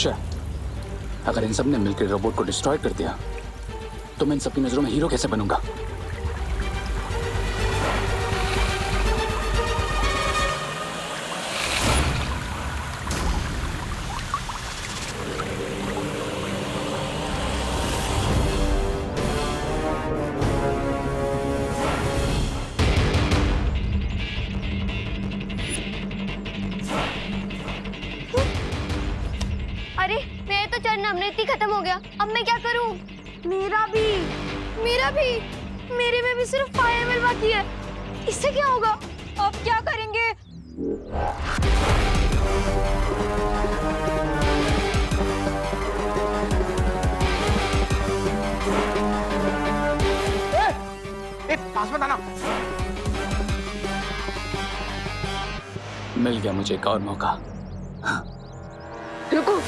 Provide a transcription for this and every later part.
शे, अगर इन सब ने मिलकर रोबोट को डिस्ट्रॉय कर दिया तो मैं इन सबकी नजरों में हीरो कैसे बनूंगा? अरे मेरा तो चरण अमृत ही खत्म हो गया, अब मैं क्या करूं? मेरा भी मेरे में भी सिर्फ फायर मिल बाकी है। इससे क्या होगा? अब क्या करेंगे? पास में आना। मिल गया मुझे एक और मौका। रुको,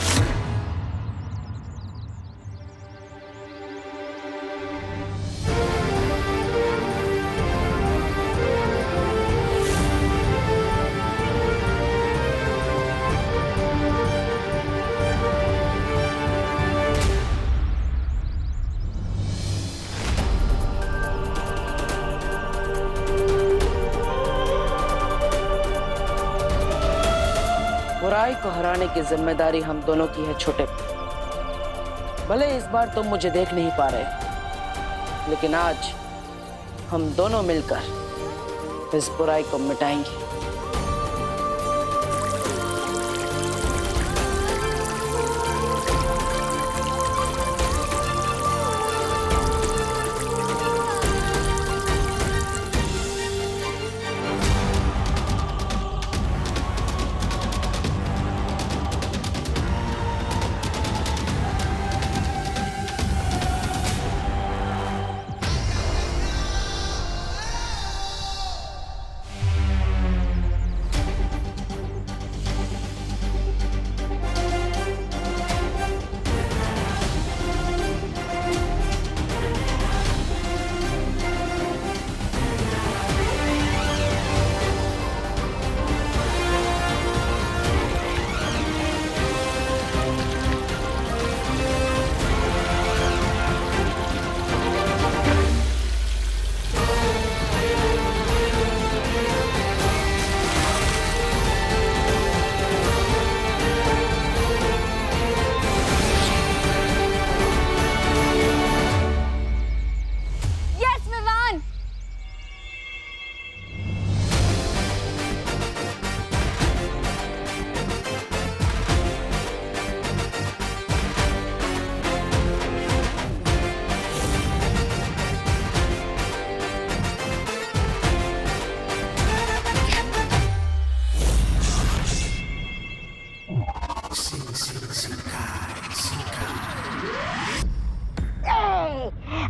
बुराई को हराने की जिम्मेदारी हम दोनों की है छोटे। भले इस बार तुम मुझे देख नहीं पा रहे, लेकिन आज हम दोनों मिलकर इस बुराई को मिटाएंगे।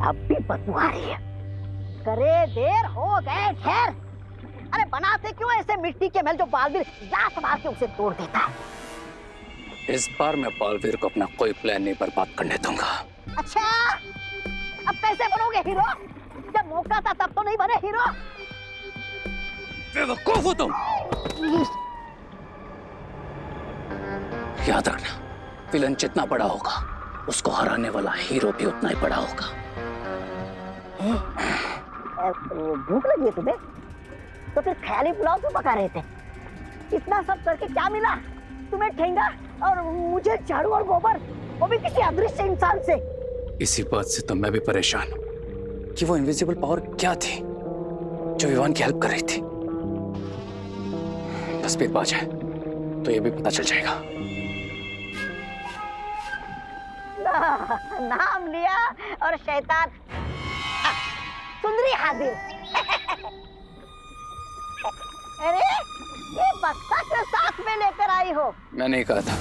अब भी बदबू आ रही है। करे देर हो गए खैर। अरे बनाते क्यों ऐसे मिट्टी के महल जो बालवीर लात मार के उसे तोड़ देता है। इस बार मैं बालवीर को अपना कोई प्लान नहीं बर्बाद करने दूंगा। अच्छा, अब कैसे बनोगे हीरो? जब मौका था तब तो नहीं बने हीरो। बेवकूफ हो तुम। याद रखना, विलन जितना बड़ा होगा उसको हराने वाला हीरो भी उतना ही बड़ा होगा। भूख लगी है तुम्हें? तो फिर ख्याली पुलाव क्यों पका रहे थे? इतना सब करके क्या मिला तुम्हें? ठेंगा और मुझे झाड़ू और गोबर, वो भी किसी अदृश्य इंसान से। इसी बात से तो मैं भी परेशान हूं कि वो इनविजिबल पावर क्या थी जो विवान की हेल्प कर रही थी। बस पेट पा जाए तो ये भी पता चल जाएगा। नाम लिया और शैतान सुंदरी हाजिर। अरे ये बक्सा के साथ में लेकर आई हो? मैंने ही कहा था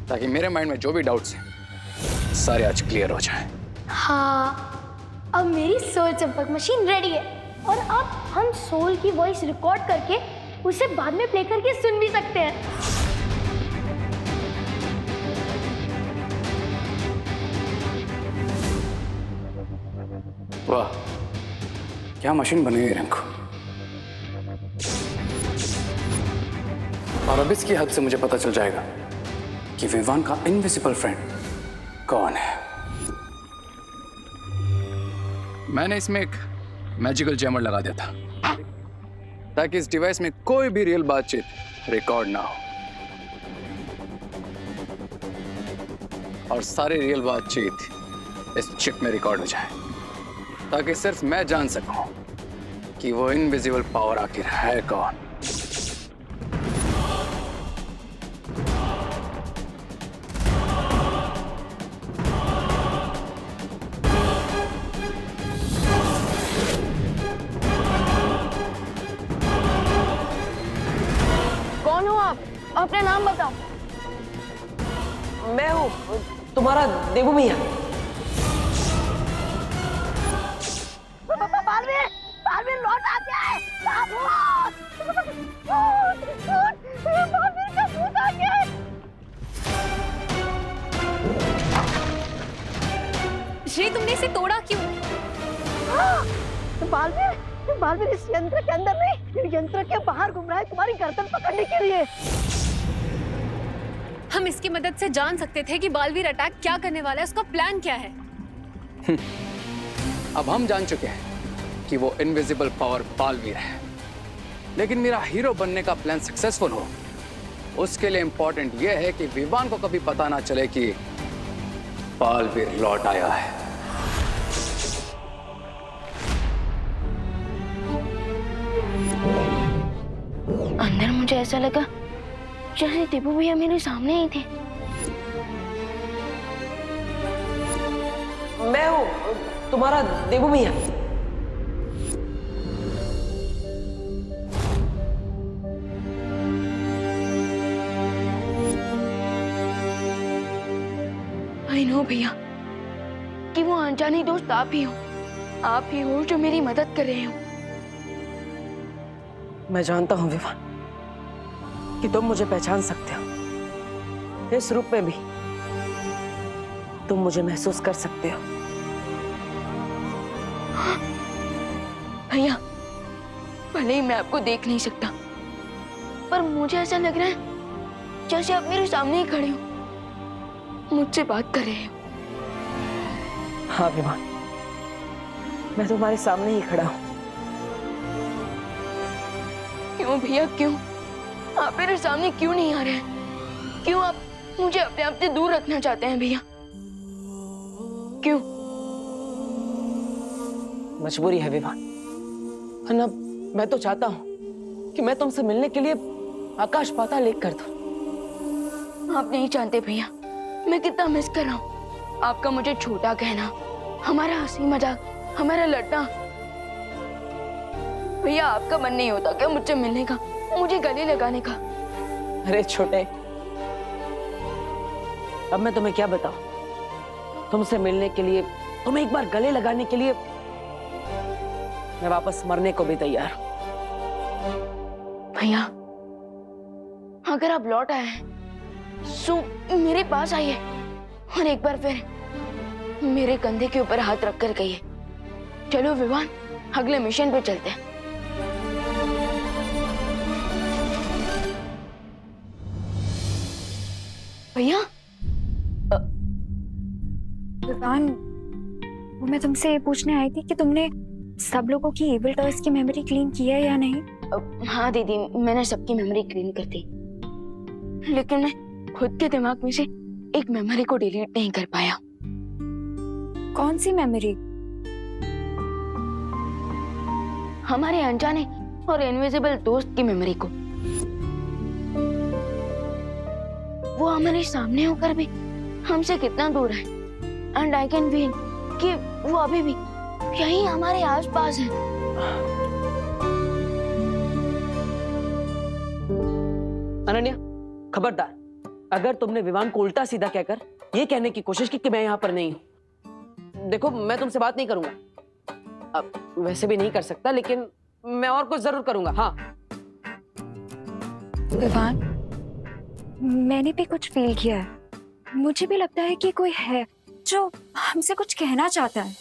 ताकि मेरे माइंड में जो भी डाउट्स हैं सारे आज क्लियर हो जाएं। हाँ, अब मेरी सोल चंपक मशीन रेडी है और अब हम सोल की वॉइस रिकॉर्ड करके उसे बाद में प्ले करके सुन भी सकते हैं। वाह, क्या मशीन बनी है रिंकू। और अब इसकी हेल्प से मुझे पता चल जाएगा कि विवान का इनविजिबल फ्रेंड कौन है। मैंने इसमें एक मैजिकल जैमर लगा दिया था ताकि इस डिवाइस में कोई भी रियल बातचीत रिकॉर्ड ना हो और सारी रियल बातचीत इस चिप में रिकॉर्ड हो जाए, ताकि सिर्फ मैं जान सकूं कि वो इनविजिबल पावर आखिर है कौन। कौन हो आप? अपना नाम बताओ। मैं हूँ तुम्हारा देवू मियाँ। बालवीर, बालवीर लौट आ गया है। बालवीर का भूत आ गया है। श्री, तुमने इसे तोड़ा क्यों? बालवीर, बालवीर इस यंत्र के अंदर नहीं, यंत्र के बाहर घूम रहा है तुम्हारी गर्दन पकड़ने के लिए। हम इसकी मदद से जान सकते थे कि बालवीर अटैक क्या करने वाला है, उसका प्लान क्या है। अब हम जान चुके हैं कि वो इनविजिबल पावर बालवीर है, लेकिन मेरा हीरो बनने का प्लान सक्सेसफुल हो उसके लिए इंपॉर्टेंट यह है कि विवान को कभी पता ना चले कि बालवीर लौट आया है। अंदर मुझे ऐसा लगा जैसे टिपू भैया मेरे सामने ही थे। मैं हूँ तुम्हारा देवू मियाँ। आई नो भैया कि वो अनजानी दोस्त आप ही हो, आप ही हो जो मेरी मदद कर रहे हो। मैं जानता हूँ विवान कि तुम मुझे पहचान सकते हो। इस रूप में भी तुम मुझे महसूस कर सकते हो। भैया, भले ही मैं आपको देख नहीं सकता, पर मुझे ऐसा लग रहा है जैसे आप मेरे सामने ही खड़े हो, मुझसे बात कर रहे हो। हाँ विवान, मैं तुम्हारे सामने ही खड़ा हूँ। क्यों भैया, क्यों आप मेरे सामने क्यों नहीं आ रहे हैं? क्यों आप मुझे अपने आप से दूर रखना चाहते हैं भैया? क्यों? मजबूरी है विवान, वरना मैं तो चाहता हूँ कि मैं तुमसे मिलने के लिए आकाश पाताल एक कर दूं। आप नहीं जानते भैया मैं कितना मिस कर रहा हूँ आपका मुझे छोटा कहना, हमारा हंसी मजाक, हमारा लड़ना। भैया, आपका मन नहीं होता क्या मुझसे मिलने का, मुझे गले लगाने का? अरे छोटे, अब मैं तुम्हें क्या बताऊं? तुमसे मिलने के लिए, तुम्हें एक बार गले लगाने के लिए मैं वापस मरने को भी तैयार हूं। भैया, अगर आप लौट आए हैं तो मेरे पास आइए और एक बार फिर मेरे कंधे के ऊपर हाथ रखकर कहिए, चलो विवान, अगले मिशन पे चलते हैं। भैया, विवान, वो मैं तुमसे ये पूछने आई थी कि तुमने सब लोगों की एविल टॉयज की मेमोरी क्लीन की है या नहीं? हाँ दीदी, मैंने सबकी मेमोरी क्लीन कर दी, लेकिन मैं खुद के दिमाग में से एक मेमोरी को डिलीट नहीं कर पाया। कौन सी मेमोरी? हमारे अनजाने और इनविजिबल दोस्त की मेमोरी को। वो हमारे सामने होकर भी हमसे कितना दूर है, एंड आई कैन फील कि वो अभी भी यहीं हमारे आसपास है। अनन्या, खबरदार, अगर तुमने विवान को उल्टा सीधा कहकर ये कहने की कोशिश की कि मैं यहाँ पर नहीं हूँ, देखो मैं तुमसे बात नहीं करूंगा। अब वैसे भी नहीं कर सकता, लेकिन मैं और कुछ जरूर करूंगा। हाँ विवान, मैंने भी कुछ फील किया है, मुझे भी लगता है कि कोई है जो हमसे कुछ कहना चाहता है।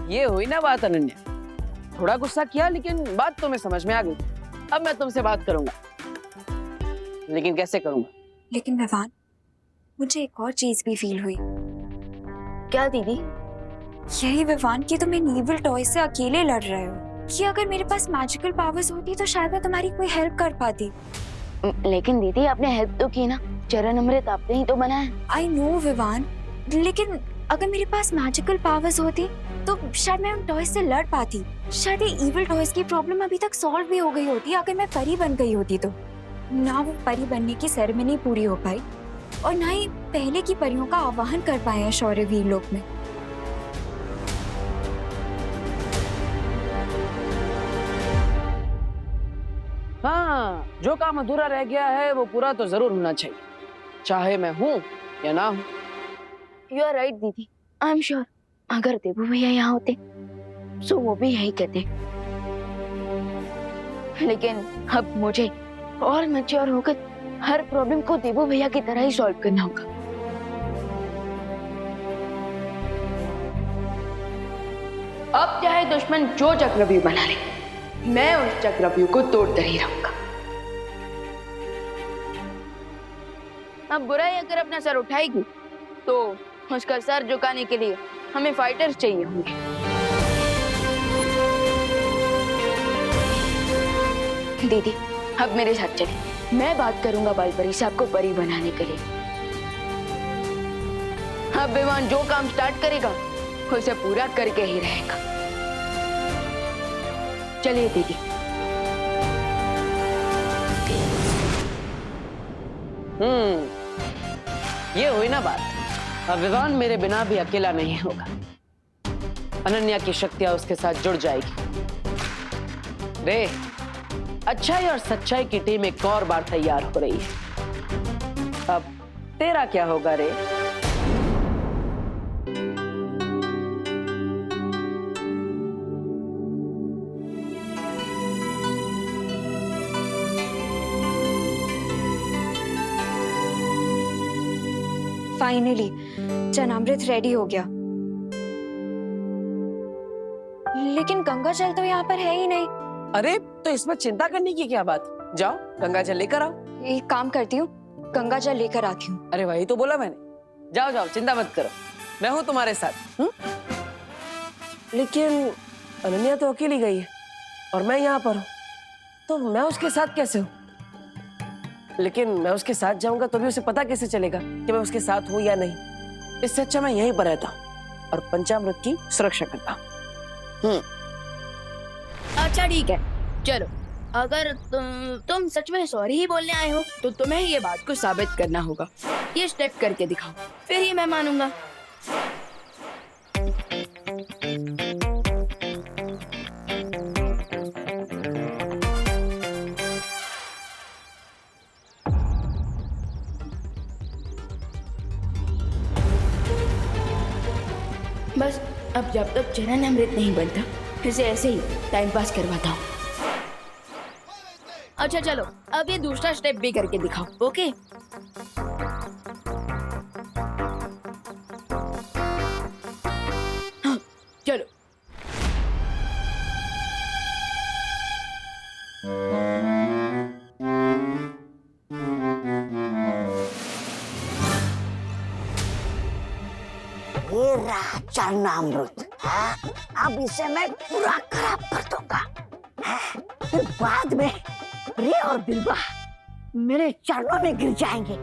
ये हुई ना बात अनन्या। थोड़ा गुस्सा किया, लेकिन बात तुम्हें समझ में आ गई। अब मैं तुमसे बात करूंगा, लेकिन कैसे करूंगा? लेकिन विवान, मुझे एक और चीज भी फील हुई। क्या दीदी? यही विवान कि तुम इन इविल टॉय से अकेले लड़ रहे हो, कि अगर मेरे पास मैजिकल पावर्स होती तो शायद मैं तुम्हारी कोई हेल्प कर पाती। लेकिन दीदी आपने हेल्प तो की ना, चरण अमृत आपने ही तो बनाया। आई नो विवान, लेकिन अगर मेरे पास मैजिकल पावर्स होती तो शायद मैं उन टॉयज से लड़ पाती। शायद ये इविल टॉयज की प्रॉब्लम अभी तक सॉल्व भी हो गई होती अगर मैं परी बन गई होती तो। ना वो परी बनने की सेरेमनी पूरी हो पाई और ना ही पहले की परियों का आवाहन कर पाए हैं शौर्यवीर लोक में। हाँ, जो काम अधूरा रह गया है वो पूरा तो जरूर होना चाहिए, चाहे मैं हूँ या ना हूँ। यू आर राइट दीदी, आई एम श्योर अगर देवू भैया यहाँ होते तो वो भी यही कहते। लेकिन अब मुझे और मैच्योर होकर हर प्रॉब्लम को देवू भैया की तरह ही सॉल्व करना होगा। अब चाहे दुश्मन जो चक्रव्यूह बना ले, मैं उस चक्रव्यूह को तोड़कर ही रहूंगा। अब बुराई अगर अपना सर उठाएगी तो उसका सर झुकाने के लिए हमें फाइटर्स चाहिए होंगे। दीदी अब मेरे साथ चले, मैं बात करूंगा बालपरी साहब को परी बनाने के लिए। अब विवान जो काम स्टार्ट करेगा उसे पूरा करके ही रहेगा। चलिए दीदी। ये हुई ना बात। अब विवान मेरे बिना भी अकेला नहीं होगा, अनन्या की शक्तियां उसके साथ जुड़ जाएगी। रे, अच्छाई और सच्चाई की टीम एक और बार तैयार हो रही है। अब तेरा क्या होगा रे? फाइनली चरणामृत रेडी हो गया, लेकिन गंगा जल तो यहाँ पर है ही नहीं। अरे तो इसमें चिंता करने की क्या बात, जाओ गंगा जल लेकर आओ। एक काम करती हूँ, गंगा जल लेकर आती हूँ। अरे वही तो बोला मैंने, जाओ जाओ चिंता मत करो, मैं हूँ तुम्हारे साथ। लेकिन अनन्या तो अकेली गई है और मैं यहाँ पर हूँ, तो मैं उसके साथ कैसे हूँ? लेकिन मैं उसके साथ जाऊंगा तो भी उसे पता कैसे चलेगा कि मैं उसके साथ हूँ या नहीं? इससे अच्छा मैं यहीं पर रहता हूँ और पंचामृत की सुरक्षा करता हूँ। अच्छा ठीक है, चलो अगर तुम सच में सॉरी ही बोलने आए हो तो तुम्हें ये बात को साबित करना होगा। ये स्टेप करके दिखाओ, फिर ही मैं मानूंगा। बस अब जब तक चरण अमृत नहीं बनता इसे ऐसे ही टाइम पास करवाता हूँ। अच्छा चलो अब ये दूसरा स्टेप भी करके दिखाओ। ओके हाँ, चलो। ये रहा चरणामृत, अब इसे मैं पूरा खराब कर दूंगा। फिर बाद में रे और बिल्वा मेरे चरणों में गिर जाएंगे।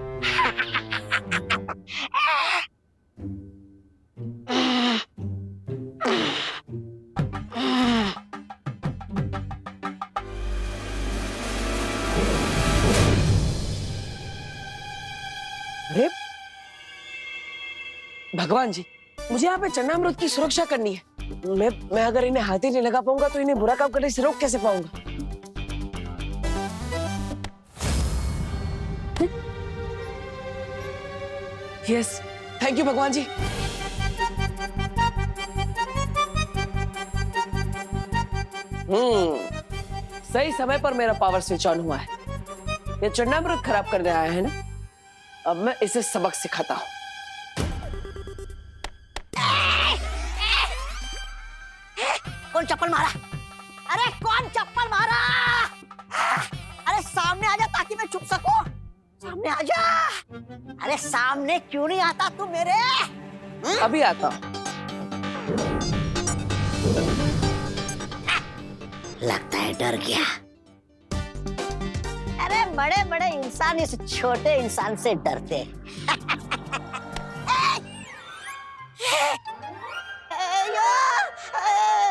अरे भगवान जी, मुझे यहाँ पे चरणामृत की सुरक्षा करनी है। मैं अगर इन्हें हाथ ही नहीं लगा पाऊंगा तो इन्हें बुरा काम करने से रोक कैसे पाऊंगा? यस, थैंक यू भगवान जी। सही समय पर मेरा पावर स्विच ऑन हुआ है। ये चरणामृत खराब करने आया है ना, अब मैं इसे सबक सिखाता हूँ। कौन चप्पल मारा? अरे कौन चप्पल मारा? अरे सामने आ जा ताकि मैं छुप सकूं। सामने आ जा। अरे सामने क्यों नहीं आता तू मेरे? अभी आता हूँ। लगता है डर गया। अरे बड़े बड़े इंसान इस छोटे इंसान से डरते हैं।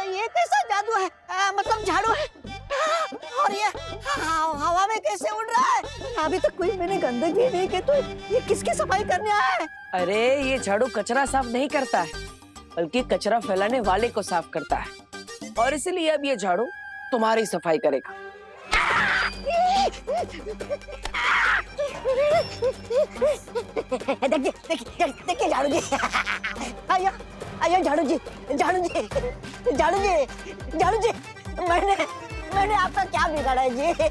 ये कैसा जादू है? मतलब झाड़ू है और ये हवा में कैसे उड़ रहा है? अभी तक कोई मैंने गंदगी नहीं की, तो ये किसकी सफाई करने आया है? अरे ये झाड़ू कचरा साफ नहीं करता है, बल्कि कचरा फैलाने वाले को साफ करता है, और इसलिए अब ये झाड़ू तुम्हारी सफाई करेगा। देखिए झाड़ू जी। आइए आइए झाड़ू जी, झाड़ू जी, झाड़ू जी, झाड़ू जी। मैंने आपका क्या बिगाड़ा है जी?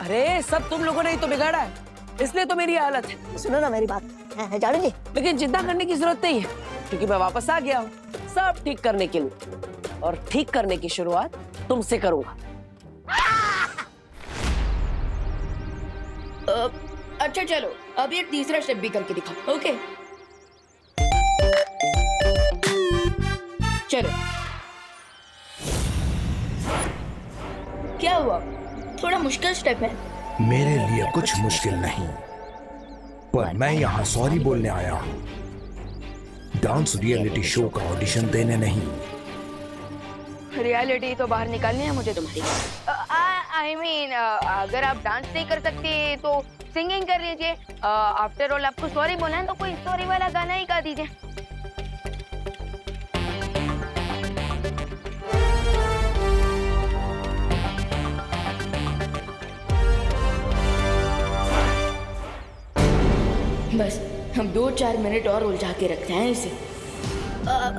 अरे सब तुम लोगों ने ही तो बिगाड़ा है, इसलिए तो मेरी हालत है। सुनो ना मेरी बात झाड़ू जी। लेकिन चिंता करने की जरूरत नहीं है, क्योंकि मैं वापस आ गया हूँ सब ठीक करने के लिए, और ठीक करने की शुरुआत तुमसे करूंगा। अच्छा चलो, अब एक तीसरा स्टेप भी करके दिखाओ। ओके चलो। क्या हुआ? थोड़ा मुश्किल स्टेप है। मेरे लिए कुछ मुश्किल नहीं, पर मैं यहाँ सॉरी बोलने आया हूँ, डांस रियलिटी शो का ऑडिशन देने नहीं। रियलिटी तो बाहर निकालनी है मुझे तुम्हारी। आई मीन अगर आप डांस नहीं कर सकते तो सिंगिंग कर लीजिए। आफ्टर ऑल आपको सॉरी बोलना है तो कोई सॉरी वाला गाना ही गा दीजिए। बस हम 2-4 मिनट और उलझा के रखते हैं इसे।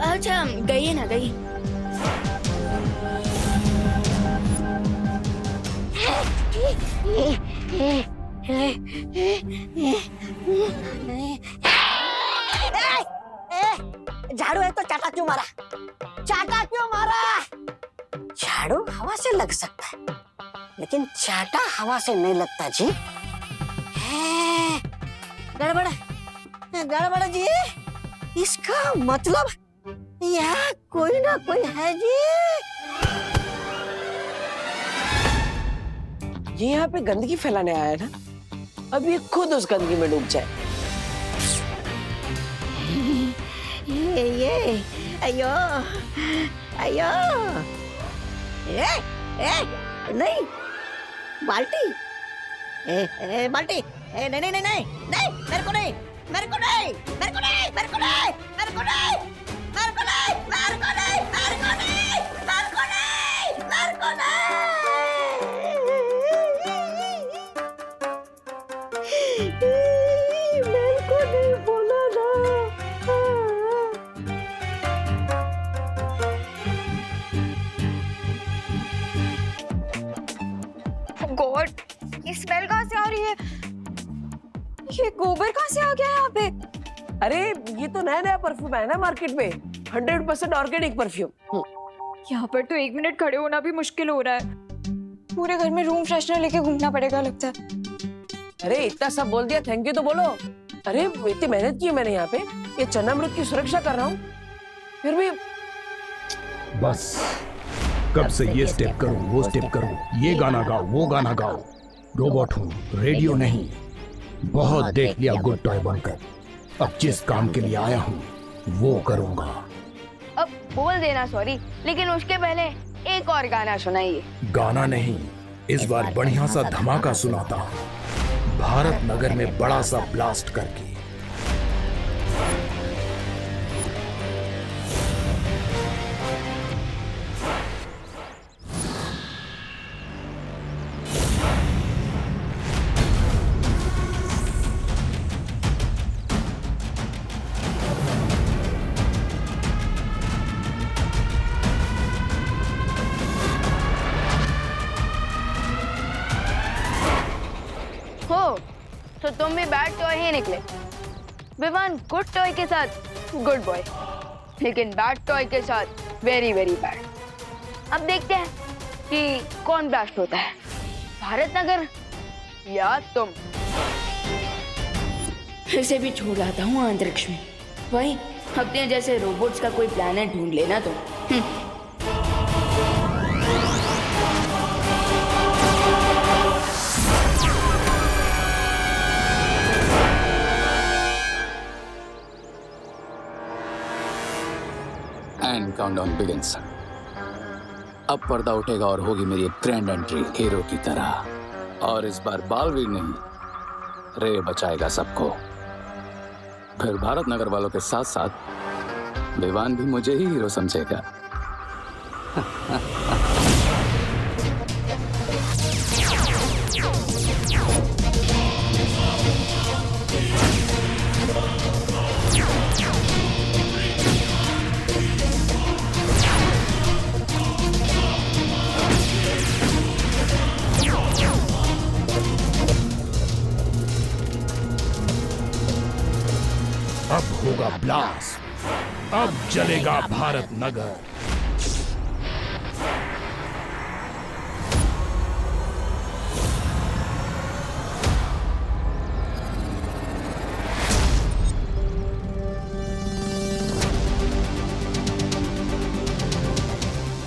अच्छा गइए ना, गइए। झाड़ू है तो चाटा क्यों मारा? चाटा क्यों मारा? झाड़ू हवा से लग सकता है, लेकिन चाटा हवा से नहीं लगता जी। गड़बड़ गड़बड़ जी। इसका मतलब यहाँ कोई ना कोई है जी। ये यहाँ पे गंदगी फैलाने आया है ना, अब ये खुद उस गंदगी में डूब जाए। ये अयो अयो। नहीं बाल्टी, बाल्टी। नहीं नहीं नहीं नहीं नहीं, मेरे को नहीं, मेरे को नहीं, मेरे को नहीं, मेरे को नहीं, मेरे को नहीं, मेरे को नहीं, मेरे को नहीं, मेरे को नहीं, मेरे को नहीं, मेरे को नहीं, मेरे को नहीं बोला ना। गॉड, ये स्मेल कहाँ से आ रही है? ये गोबर कहाँ से आ गया यहाँ पे? अरे ये तो नया नया परफ्यूम है ना मार्केट में, 100% ऑर्गेनिक परफ्यूम। यहाँ पर तो 1 मिनट खड़े होना भी मुश्किल हो रहा है। पूरे घर में रूम फ्रेशनर लेके घूमना पड़ेगा लगता है। अरे इतना सब बोल दिया, थैंक यू तो बोलो। अरे इतनी मेहनत की है मैंने यहाँ पे, ये चन्नामृत की सुरक्षा कर रहा हूँ, फिर भी। बस कब से ये स्टेप करो, वो स्टेप करो, ये गाना गाओ, वो गाना गाओ। रोबोट हूँ, रेडियो नहीं। बहुत देख लिया गुड टॉय बनकर, अब जिस काम के लिए आया हूँ वो करूँगा। अब बोल देना सॉरी, लेकिन उसके पहले एक और गाना सुनाइए। गाना नहीं, इस बार बढ़िया सा धमाका सुनाता हूँ, भारत नगर में बड़ा सा ब्लास्ट करके। हो तो तुम भी बैड टॉय ही निकले। विवान गुड टॉय के साथ गुड बॉय, लेकिन बैड टॉय के साथ वेरी वेरी बैड। अब देखते हैं कि कौन ब्लास्ट होता है, भारत नगर या तुम। इसे भी छोड़ आता हूँ अंतरिक्ष में। वही अपने जैसे रोबोट्स का कोई प्लेनेट ढूंढ लेना तो। And countdown begins. अब पर्दा उठेगा और होगी मेरी ग्रैंड एंट्री हीरो की तरह। और इस बार बालवीर नहीं, रे बचाएगा सबको। फिर भारत नगर वालों के साथ साथ विवान भी मुझे ही हीरो समझेगा। अब होगा ब्लास्ट, अब जलेगा भारत नगर।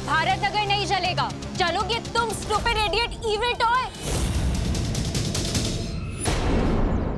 भारत नगर नहीं जलेगा, चलोगे तुम स्टूपिड इडियट इविल टॉय।